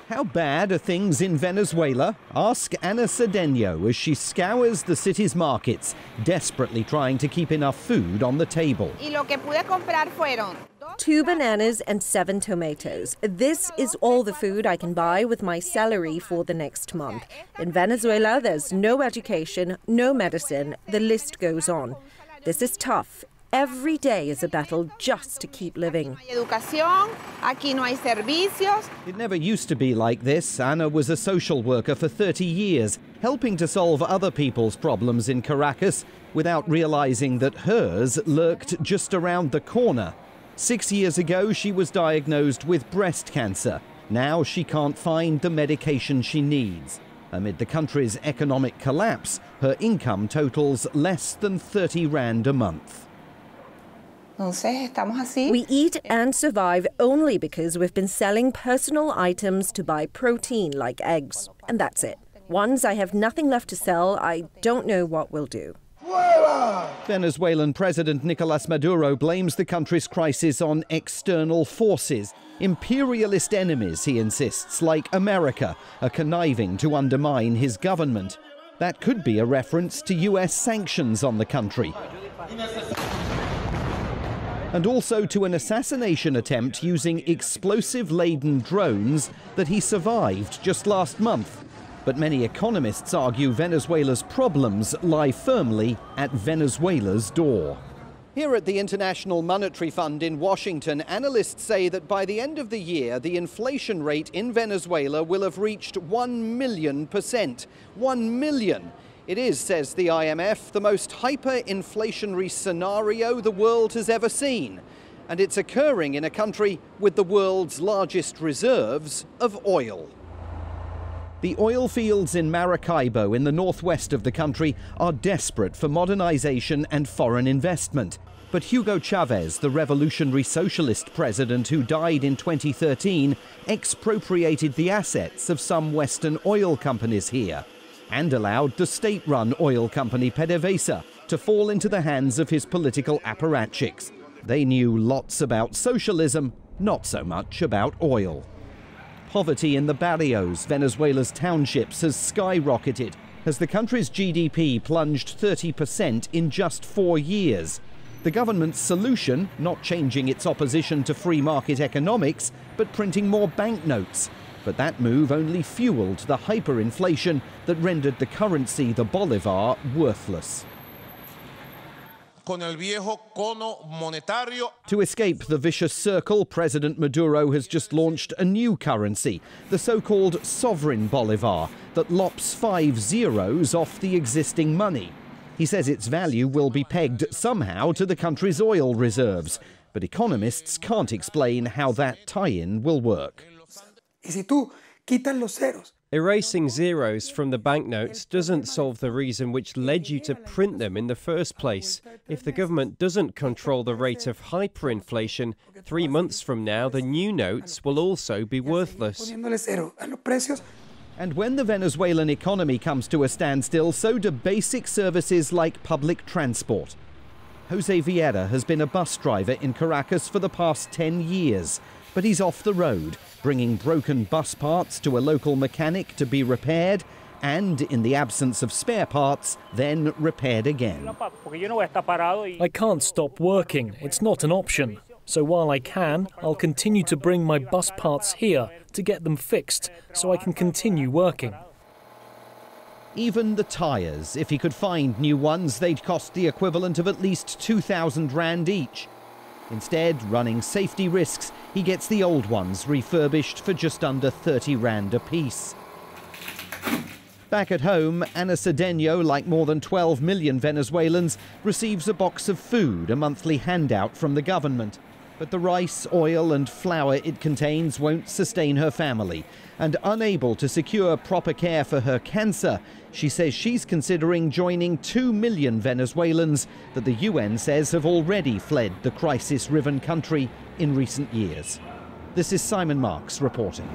How bad are things in Venezuela? Ask Ana Cedeño as she scours the city's markets, desperately trying to keep enough food on the table. 2 bananas and 7 tomatoes. This is all the food I can buy with my salary for the next month. In Venezuela, there's no education, no medicine. The list goes on. This is tough. Every day is a battle just to keep living. It never used to be like this. Ana was a social worker for 30 years, helping to solve other people's problems in Caracas without realizing that hers lurked just around the corner. 6 years ago, she was diagnosed with breast cancer. Now she can't find the medication she needs. Amid the country's economic collapse, her income totals less than 30 rand a month. We eat and survive only because we've been selling personal items to buy protein like eggs. And that's it. Once I have nothing left to sell, I don't know what we'll do. Venezuelan President Nicolas Maduro blames the country's crisis on external forces. Imperialist enemies, he insists, like America, are conniving to undermine his government. That could be a reference to US sanctions on the country. And also to an assassination attempt using explosive-laden drones that he survived just last month. But many economists argue Venezuela's problems lie firmly at Venezuela's door. Here at the International Monetary Fund in Washington, analysts say that by the end of the year, the inflation rate in Venezuela will have reached 1 million%. 1 million. It is, says the IMF, the most hyperinflationary scenario the world has ever seen. And it's occurring in a country with the world's largest reserves of oil. The oil fields in Maracaibo in the northwest of the country are desperate for modernization and foreign investment. But Hugo Chavez, the revolutionary socialist president who died in 2013, expropriated the assets of some Western oil companies here and allowed the state-run oil company PDVSA to fall into the hands of his political apparatchiks. They knew lots about socialism, not so much about oil. Poverty in the barrios, Venezuela's townships, has skyrocketed as the country's GDP plunged 30% in just 4 years. The government's solution, not changing its opposition to free market economics, but printing more banknotes. But that move only fueled the hyperinflation that rendered the currency, the bolivar, worthless. To escape the vicious circle, President Maduro has just launched a new currency, the so-called sovereign bolivar, that lops 5 zeros off the existing money. He says its value will be pegged somehow to the country's oil reserves, but economists can't explain how that tie-in will work. Erasing zeros from the banknotes doesn't solve the reason which led you to print them in the first place. If the government doesn't control the rate of hyperinflation, 3 months from now the new notes will also be worthless. And when the Venezuelan economy comes to a standstill, so do basic services like public transport. Jose Vieira has been a bus driver in Caracas for the past 10 years, but he's off the road, bringing broken bus parts to a local mechanic to be repaired, and, in the absence of spare parts, then repaired again. I can't stop working. It's not an option. So while I can, I'll continue to bring my bus parts here to get them fixed so I can continue working. Even the tyres, if he could find new ones, they'd cost the equivalent of at least 2,000 rand each. Instead, running safety risks, he gets the old ones refurbished for just under 30 rand apiece. Back at home, Ana Cedeño, like more than 12 million Venezuelans, receives a box of food, a monthly handout from the government. But the rice, oil and flour it contains won't sustain her family. And unable to secure proper care for her cancer, she says she's considering joining 2 million Venezuelans that the UN says have already fled the crisis-riven country in recent years. This is Simon Marks reporting.